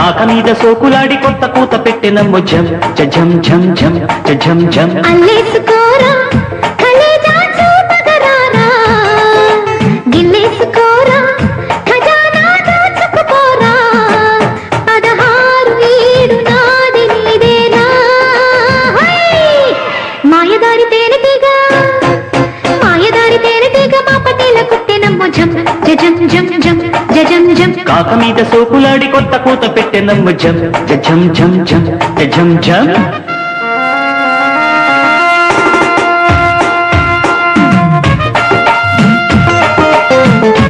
కాక మీద సోకులాడి కొత్త కూత పెట్టెనమ్ము జం జం జం జం జం జం అల్లేసుకోరా కలేజా చూపగరారా గిల్లేసుకోరా ఖజానా దాచుకుపోరా 16 ఈడు నాది నీదేనా మాయదారి తేనెటీగ మా పటేల కుట్టెనమ్మ జం జం జం జం జం జం కాక మీద సోకులాడి కొత్త కూత పెట్టెనమ్ము జం జం జం జం జం జం